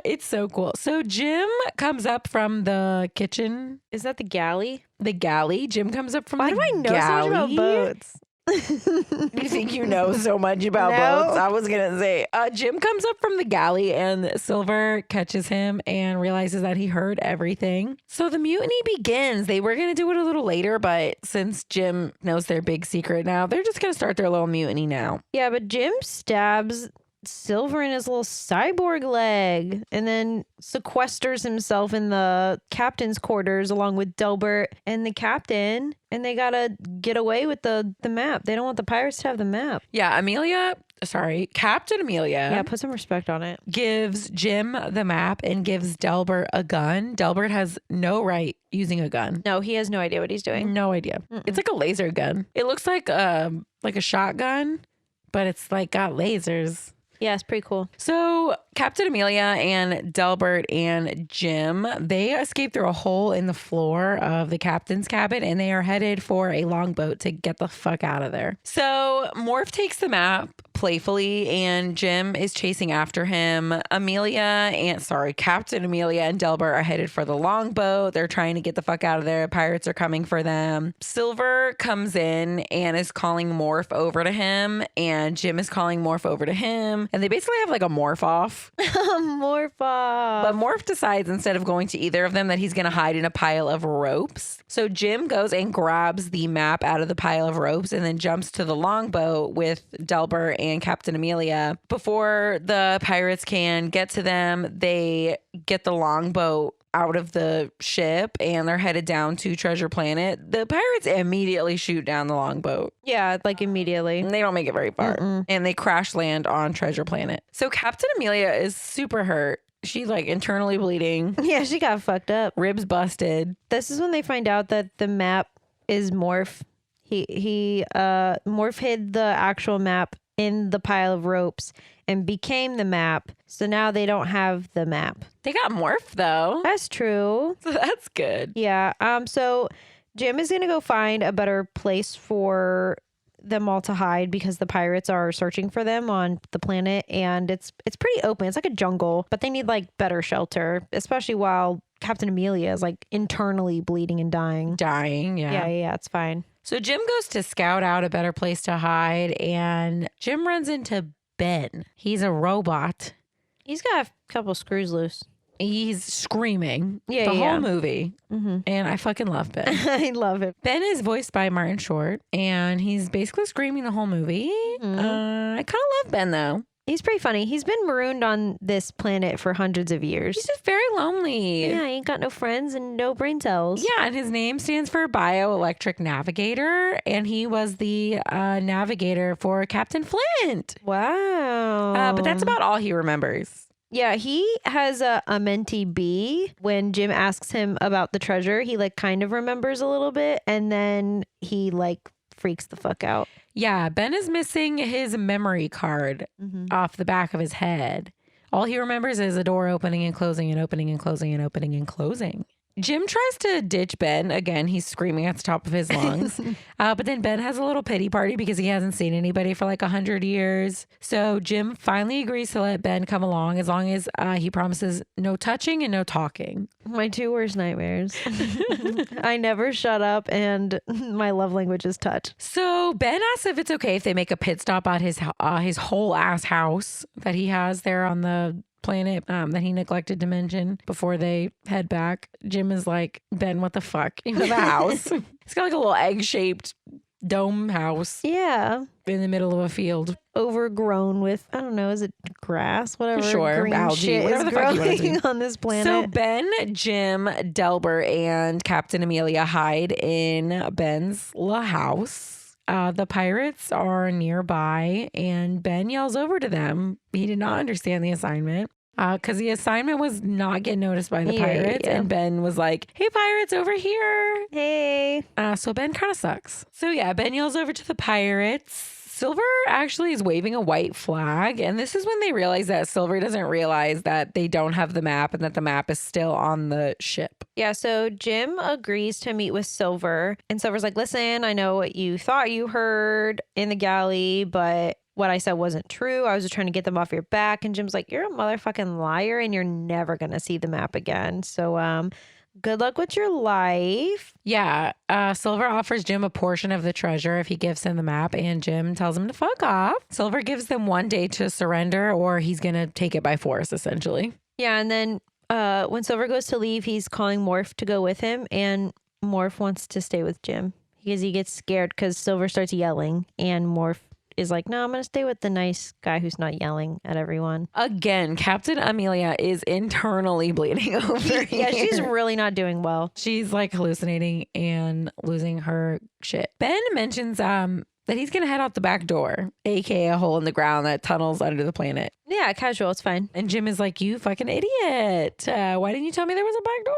It's so cool. So Jim comes up from the kitchen, Is that the galley? the galley. Jim comes up from Why the do I know galley. so much about boats? You think you know so much about No. boats? I was gonna say, Jim comes up from the galley and Silver catches him and realizes that he heard everything. So the mutiny begins. They were gonna do it a little later, but since Jim knows their big secret now, they're just gonna start their little mutiny now. Yeah, but Jim stabs Silver in his little cyborg leg and then sequesters himself in the captain's quarters along with Delbert and the captain. And they gotta get away with the map. They don't want the pirates to have the map. Yeah, Captain Amelia Yeah, put some respect on it. gives Jim the map and gives Delbert a gun. Delbert has no right using a gun. No, he has no idea what he's doing. No idea. It's like a laser gun. It looks like a shotgun, but it's got lasers. Yeah, it's pretty cool. So Captain Amelia and Delbert and Jim, they escape through a hole in the floor of the captain's cabin and they are headed for a longboat to get the fuck out of there. So Morph takes the map, playfully, and Jim is chasing after him. Captain Amelia and Delbert are headed for the longboat. They're trying to get the fuck out of there. Pirates are coming for them. Silver comes in and is calling Morph over to him, and Jim is calling Morph over to him, and they basically have like a morph off. Morph off. But Morph decides instead of going to either of them that he's going to hide in a pile of ropes. So Jim goes and grabs the map out of the pile of ropes and then jumps to the longboat with Delbert and Captain Amelia. Before the pirates can get to them, they get the longboat out of the ship and they're headed down to Treasure Planet. The pirates immediately shoot down the longboat. Yeah, like immediately. And they don't make it very far. And they crash land on Treasure Planet. So Captain Amelia is super hurt. She's like internally bleeding. Yeah, she got fucked up. Ribs busted. This is when they find out that the map is Morph. Morph hid the actual map in the pile of ropes and became the map. So now they don't have the map. They got Morph though. That's true. So that's good. Yeah. So Jim is gonna go find a better place for them all to hide because the pirates are searching for them on the planet, and it's pretty open. It's like a jungle, but they need like better shelter, especially while Captain Amelia is like internally bleeding and dying. Yeah, it's fine. So Jim goes to scout out a better place to hide, and Jim runs into Ben. He's a robot. He's got a couple screws loose. He's screaming the whole movie. And I fucking love Ben. I love it. Ben is voiced by Martin Short, and he's basically screaming the whole movie. I kind of love Ben, though. He's pretty funny. He's been marooned on this planet for hundreds of years. He's just very lonely. Yeah, he ain't got no friends and no brain cells. Yeah, and his name stands for Bioelectric Navigator, and he was the navigator for Captain Flint. Wow. But that's about all he remembers. Yeah, he has a mentee B. When Jim asks him about the treasure, he like kind of remembers a little bit, and then he like freaks the fuck out. Yeah, Ben is missing his memory card off the back of his head. All he remembers is a door opening and closing and opening and closing and opening and closing. Jim tries to ditch Ben. Again, he's screaming at the top of his lungs. But then Ben has a little pity party because he hasn't seen anybody for like 100 years. So Jim finally agrees to let Ben come along as long as he promises no touching and no talking. My two worst nightmares. I never shut up, and my love language is touch. So Ben asks if it's okay if they make a pit stop at his whole ass house that he has there on the planet that he neglected to mention before they head back. Jim is like, Ben, what the fuck? You have a house. It's got like a little egg-shaped dome house. Yeah. In the middle of a field. Overgrown with, I don't know, is it grass? Whatever. Sure. Green Algae. shit Whatever is the fuck you want growing to on this planet. So Ben, Jim, Delbert, and Captain Amelia hide in Ben's house. The pirates are nearby, and Ben yells over to them. He did not understand the assignment because the assignment was not get noticed by the pirates. Yeah. And Ben was like, hey, pirates, over here. Hey. So Ben kind of sucks. So yeah, Ben yells over to the pirates. Silver actually is waving a white flag. And this is when they realize that Silver doesn't realize that they don't have the map and that the map is still on the ship. Yeah, so Jim agrees to meet with Silver. And Silver's like, listen, I know what you thought you heard in the galley, but what I said wasn't true. I was just trying to get them off your back. And Jim's like, you're a motherfucking liar and you're never going to see the map again. So, good luck with your life. Yeah. Silver offers Jim a portion of the treasure if he gives him the map, and Jim tells him to fuck off. Silver gives them 1 day to surrender, or he's going to take it by force, essentially. Yeah. And then when Silver goes to leave, he's calling Morph to go with him, and Morph wants to stay with Jim because he gets scared because Silver starts yelling, and Morph is like, no, I'm going to stay with the nice guy who's not yelling at everyone. Again, Captain Amelia is internally bleeding over here. Yeah, she's really not doing well. She's like hallucinating and losing her shit. Ben mentions that he's going to head out the back door, aka a hole in the ground that tunnels under the planet. Yeah, casual. It's fine. And Jim is like, you fucking idiot. Why didn't you tell me there was a back door?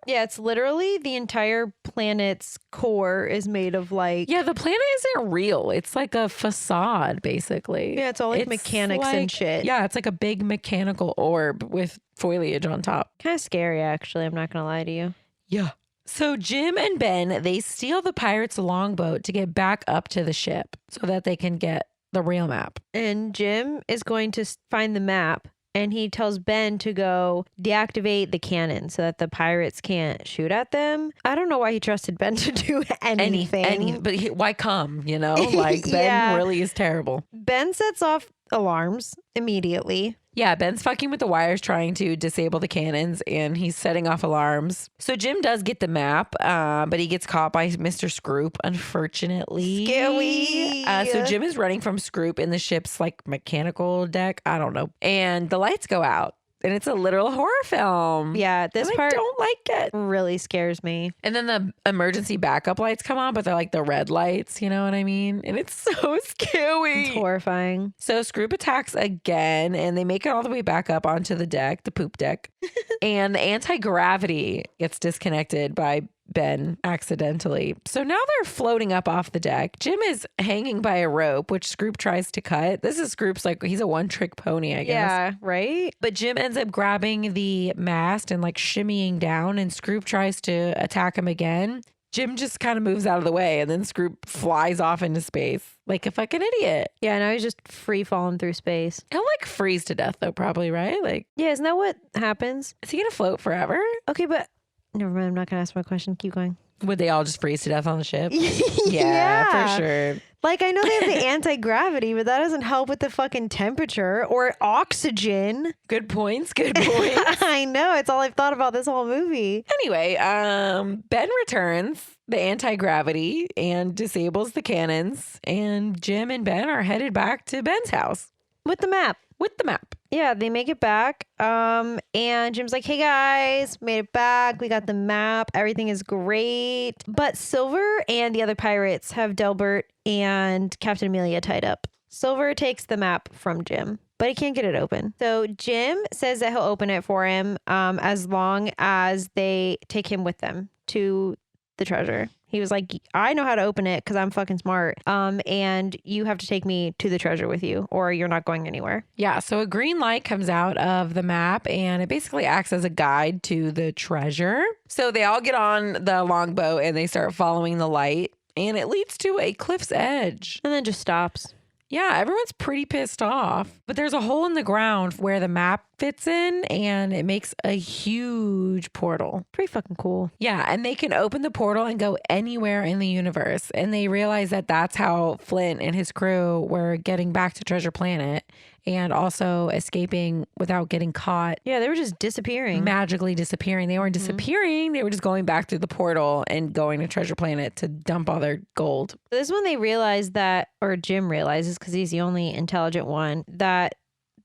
Yeah, it's literally the entire planet's core is made of like... Yeah, the planet isn't real. It's like a facade, basically. Yeah, it's all like mechanics and shit. Yeah, it's like a big mechanical orb with foliage on top. Kind of scary, actually. I'm not going to lie to you. Yeah. So Jim and Ben, they steal the pirates' longboat to get back up to the ship so that they can get the real map. And Jim is going to find the map. And he tells Ben to go deactivate the cannon so that the pirates can't shoot at them. I don't know why he trusted Ben to do anything. But why come, you know? Like, Ben really is terrible. Ben sets off alarms immediately. Yeah, Ben's fucking with the wires trying to disable the cannons, and he's setting off alarms. So Jim does get the map, but he gets caught by Mr. Scroop, unfortunately. Scary. So Jim is running from Scroop in the ship's like mechanical deck. I don't know. And the lights go out. And it's a literal horror film. Yeah, this part I don't like it. Really scares me. And then the emergency backup lights come on, but they're like the red lights, you know what I mean? And it's so scary. It's horrifying. So Scroop attacks again, and they make it all the way back up onto the deck, the poop deck. And the anti-gravity gets disconnected by Ben accidentally. So now they're floating up off the deck. Jim is hanging by a rope, which Scroop tries to cut. This is Scroop's like, he's a one-trick pony, I guess. Yeah, right? But Jim ends up grabbing the mast and like shimmying down, and Scroop tries to attack him again. Jim just kind of moves out of the way, and then Scroop flies off into space like a fucking idiot. Yeah, now he's just free falling through space. He'll like freeze to death though, probably, right? Like, yeah, isn't that what happens? is he gonna float forever? Okay, but never mind. I'm not going to ask my question. Keep going. Would they all just freeze to death on the ship? Yeah, for sure. Like, I know they have the anti-gravity, but that doesn't help with the fucking temperature or oxygen. Good points. Good points. I know. It's all I've thought about this whole movie. Anyway, Ben returns the anti-gravity and disables the cannons, and Jim and Ben are headed back to Ben's house With the map. with the map. Yeah, they make it back. And Jim's like, hey guys, made it back. We got the map. Everything is great. But Silver and the other pirates have Delbert and Captain Amelia tied up. Silver takes the map from Jim, but he can't get it open. So Jim says that he'll open it for him as long as they take him with them to the treasure. He was like, I know how to open it because I'm fucking smart. And you have to take me to the treasure with you or you're not going anywhere. Yeah, so a green light comes out of the map, and it basically acts as a guide to the treasure. So they all get on the longboat and they start following the light, and it leads to a cliff's edge. And then just stops. Yeah, everyone's pretty pissed off. But there's a hole in the ground where the map fits in, and it makes a huge portal. Pretty fucking cool. Yeah, and they can open the portal and go anywhere in the universe. And they realize that that's how Flint and his crew were getting back to Treasure Planet and also escaping without getting caught. Yeah, they were just disappearing. Magically disappearing. They weren't disappearing. They were just going back through the portal and going to Treasure Planet to dump all their gold. This is when they realize that, or Jim realizes, because he's the only intelligent one, that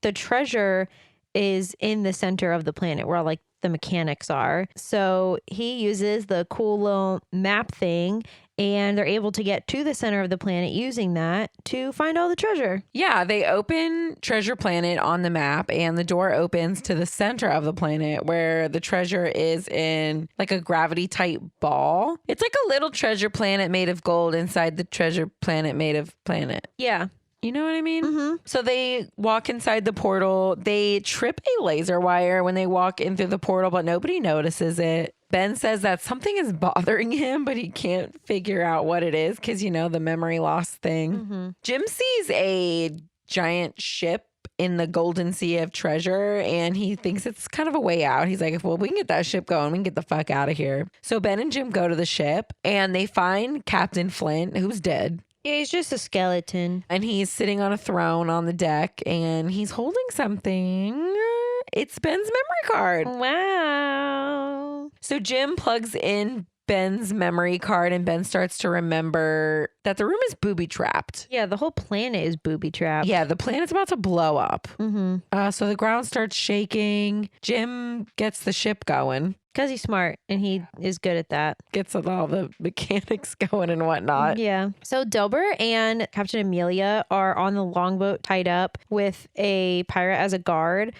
the treasure is in the center of the planet where like the mechanics are. So he uses the cool little map thing, and they're able to get to the center of the planet using that to find all the treasure. Yeah, they open Treasure Planet on the map, and the door opens to the center of the planet where the treasure is in like a gravity tight ball. It's like a little treasure planet made of gold inside the treasure planet made of planet. Yeah. You know what I mean? So they walk inside the portal. They trip a laser wire when they walk in through the portal, but nobody notices it. Ben says that something is bothering him, but he can't figure out what it is because, you know, the memory loss thing. Jim sees a giant ship in the golden sea of treasure, and he thinks it's kind of a way out. He's like, well, we can get that ship going. We can get the fuck out of here. So Ben and Jim go to the ship, and they find Captain Flint, who's dead. Yeah, he's just a skeleton. And he's sitting on a throne on the deck, and he's holding something. It's Ben's memory card. Wow. So Jim plugs in Ben's memory card, and Ben starts to remember that the room is booby-trapped. Yeah, the whole planet is booby-trapped. Yeah, the planet's about to blow up. Mm-hmm. So the ground starts shaking. Jim gets the ship going. Because he's smart, and he is good at that. Gets all the mechanics going and whatnot. Yeah. So Delbert and Captain Amelia are on the longboat tied up with a pirate as a guard.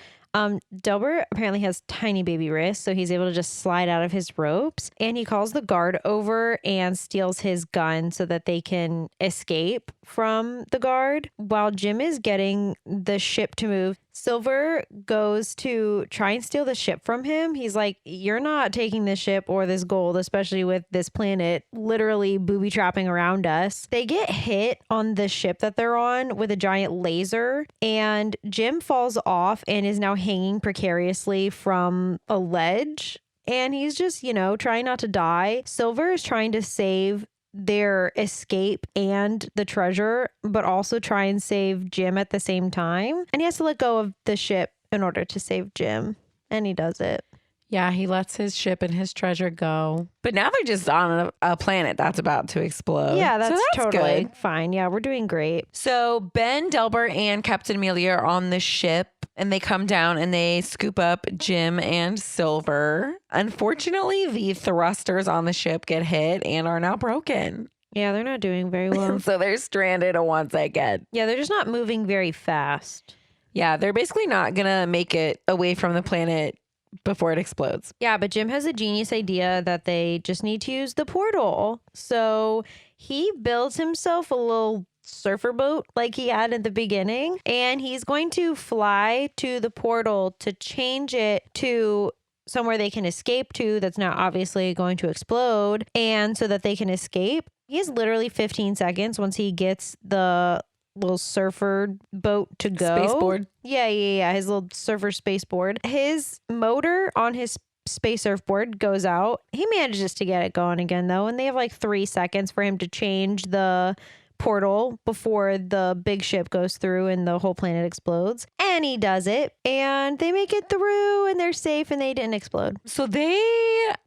Delbert apparently has tiny baby wrists, so he's able to just slide out of his ropes. And he calls the guard over and steals his gun so that they can escape from the guard. While Jim is getting the ship to move, Silver goes to try and steal the ship from him. He's like, you're not taking this ship or this gold, especially with this planet literally booby trapping around us. They get hit on the ship that they're on with a giant laser, and Jim falls off and is now hanging precariously from a ledge. And he's just, trying not to die. Silver is trying to save their escape and the treasure, but also try and save Jim at the same time. And he has to let go of the ship in order to save Jim. And he does it. Yeah, he lets his ship and his treasure go. But now they're just on a planet that's about to explode. Yeah, that's totally good. Fine. Yeah, we're doing great. So Ben, Delbert, and Captain Amelia are on the ship, and they come down and they scoop up Jim and Silver. Unfortunately, the thrusters on the ship get hit and are now broken. Yeah, they're not doing very well. So they're stranded once again. Yeah, they're just not moving very fast. Yeah, they're basically not going to make it away from the planet before it explodes. Yeah, but Jim has a genius idea that they just need to use the portal. So he builds himself a little surfer boat like he had at the beginning, and he's going to fly to the portal to change it to somewhere they can escape to that's not obviously going to explode, and so that they can escape. He has literally 15 seconds once he gets the little surfer boat to go. Spaceboard. Yeah. His little surfer spaceboard. His motor on his space surfboard goes out. He manages to get it going again, though, and they have like 3 seconds for him to change the portal before the big ship goes through and the whole planet explodes. And he does it, and they make it through, and they're safe, and they didn't explode. So they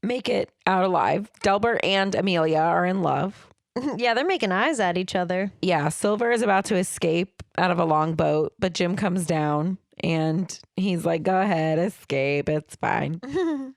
make it out alive. Delbert and Amelia are in love. Yeah, they're making eyes at each other. Yeah, Silver is about to escape out of a longboat, but Jim comes down and he's like, go ahead, escape. It's fine.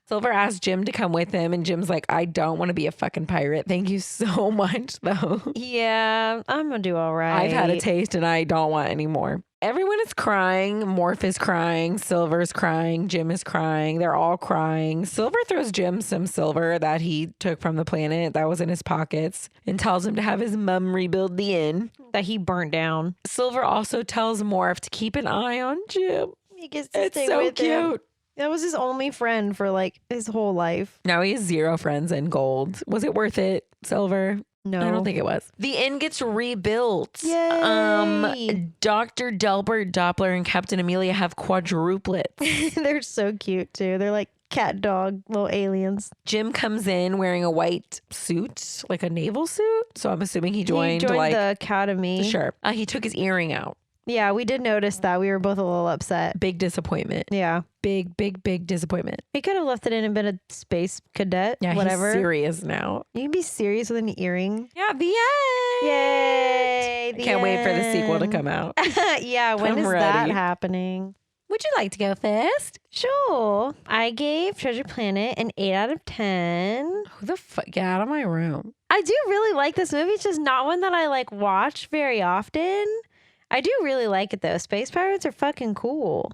Silver asks Jim to come with him, and Jim's like, I don't want to be a fucking pirate. Thank you so much, though. Yeah, I'm going to do all right. I've had a taste and I don't want any more. Everyone is crying. Morph is crying. Silver's crying. Jim is crying. They're all crying. Silver throws Jim some silver that he took from the planet that was in his pockets and tells him to have his mum rebuild the inn that he burnt down. Silver also tells Morph to keep an eye on Jim. He gets to It's stay so with him. cute. That was his only friend for like his whole life. Now he has 0 friends and gold. Was it worth it, Silver? No. I don't think it was. The inn gets rebuilt. Yay. Dr. Delbert, Doppler, and Captain Amelia have quadruplets. They're so cute too. They're like cat dog little aliens. Jim comes in wearing a white suit, like a naval suit. So I'm assuming he joined like the academy. Sure. He took his earring out. Yeah, we did notice that. We were both a little upset. Big disappointment. Yeah. Big disappointment. He could have left it in and been a space cadet. Yeah, whatever. He's serious now. You can be serious with an earring. Yeah, the end. Yay. I can't wait for the sequel to come out. Yeah, when I'm is ready. that happening? Would you like to go first? Sure. I gave Treasure Planet an 8 out of 10. Who the fuck? Get out of my room. I do really like this movie. It's just not one that I like watch very often. I do really like it though. Space pirates are fucking cool.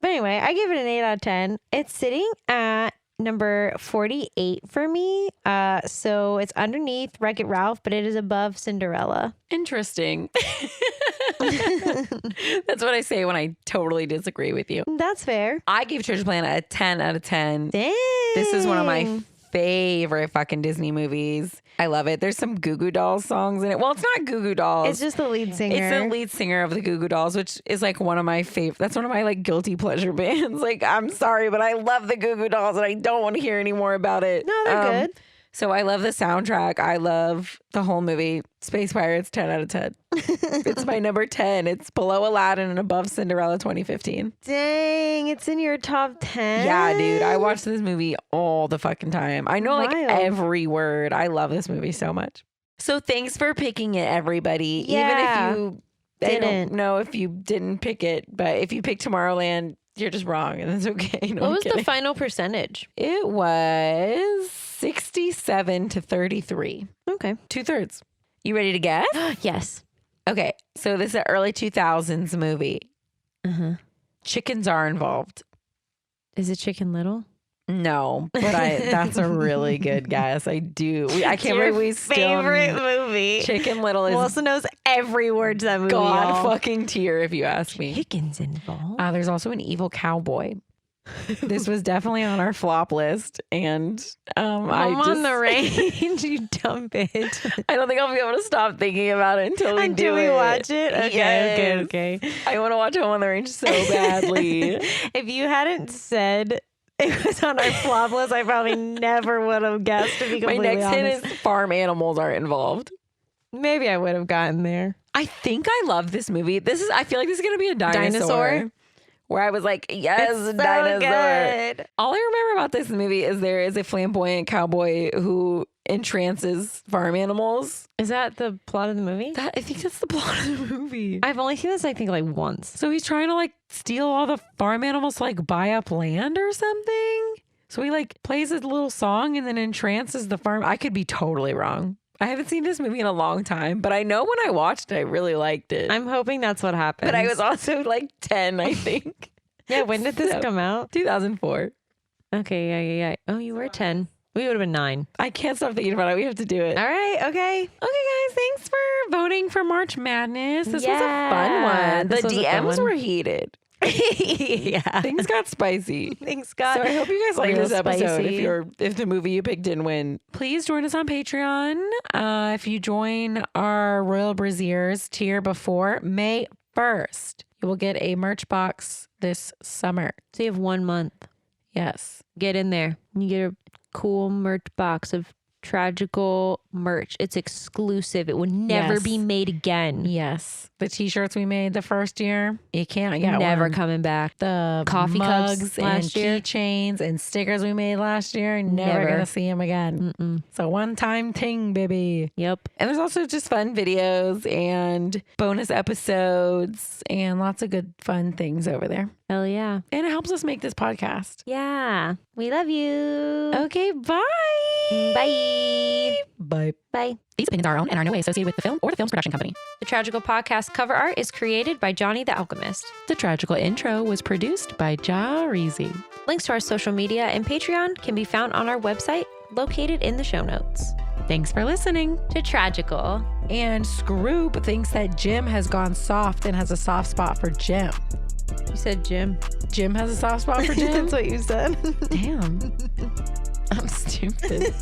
But anyway, I gave it an 8 out of 10. It's sitting at number 48 for me. So it's underneath Wreck-It Ralph, but it is above Cinderella. Interesting. That's what I say when I totally disagree with you. That's fair. I gave Treasure Planet a 10 out of 10. Dang. This is one of my favorite fucking Disney movies. I love it. There's some Goo Goo Dolls songs in it. Well, it's not Goo Goo Dolls. It's just the lead singer. It's the lead singer of the Goo Goo Dolls, which is like one of my favorite. That's one of my like guilty pleasure bands. Like, I'm sorry, but I love the Goo Goo Dolls and I don't want to hear any more about it. No, they're good. So I love the soundtrack. I love the whole movie. Space Pirates, 10 out of 10. It's my number 10. It's below Aladdin and above Cinderella 2015. Dang, it's in your top 10? Yeah, dude. I watch this movie all the fucking time. I know like Wild. every word. I love this movie so much. So thanks for picking it, everybody. Yeah. Even if you I don't know if you didn't pick it, but if you picked Tomorrowland, you're just wrong, and that's okay. No, What I'm was kidding. the final percentage? It was 67 to 33. Okay. 2/3. You ready to guess? Yes. Okay, so this is an early 2000s movie. Uh-huh. Chickens are involved. Is it Chicken Little? No, but that's a really good guess. I can't believe we still favorite movie. Chicken Little is Melissa knows every word to that movie. God y'all. fucking tier, if you ask me. Chickens involved. There's also an evil cowboy. This was definitely on our flop list, and I'm on the range, you dumb bitch. I don't think I'll be able to stop thinking about it until we Until do we it. watch it? Okay. I want to watch Home on the Range so badly. If you hadn't said it was on our flop list, I probably never would have guessed, to be My completely next honest. hit is farm animals are involved. Maybe I would have gotten there. I think I love this movie. I feel like this is going to be a dinosaur. Where I was like, yes, It's so dinosaur. good. All I remember about this movie is there is a flamboyant cowboy who entrances farm animals. Is that the plot of the movie? I think that's the plot of the movie. I've only seen this, I think, like once. So he's trying to like steal all the farm animals to like buy up land or something. So he like plays a little song and then entrances the farm. I could be totally wrong. I haven't seen this movie in a long time, but I know when I watched it, I really liked it. I'm hoping that's what happened. But I was also like 10, I think. Yeah, when did this come out? 2004. Okay, yeah. Oh, you were 10. We would have been 9. I can't stop thinking about it. We have to do it. All right, okay. Okay, guys, thanks for voting for March Madness. This was a Yeah, fun one. The this was a fun DMs one. were heated. Yeah. Things got spicy. Things got So I hope you guys like real this episode. spicy. If the movie you picked didn't win, please join us on Patreon. If you join our Royal Braziers tier before May 1st, you will get a merch box this summer. So you have 1 month. Yes. Get in there. You get a cool merch box of Tragical merch. It's exclusive. It will never Yes. be made again. Yes. The t-shirts we made the first year, you can't get Never one. coming back. The Coffee cups mugs and last year. keychains and stickers we made last year, never Never. gonna see them again. Mm-mm. It's a one-time thing, baby. Yep. And there's also just fun videos and bonus episodes and lots of good fun things over there. Hell yeah. And it helps us make this podcast. Yeah. We love you. Okay, bye. Bye. Bye. Bye. These opinions are our own and are no way associated with the film or the film's production company. The Tragical Podcast cover art is created by Johnny the Alchemist. The Tragical intro was produced by Ja Reezy. Links to our social media and Patreon can be found on our website, located in the show notes. Thanks for listening. To Tragical. And Scroop thinks that Jim has gone soft and has a soft spot for Jim. You said Jim. Jim has a soft spot for Jim? That's what you said. Damn. I'm stupid.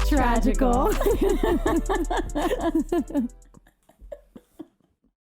Tragical.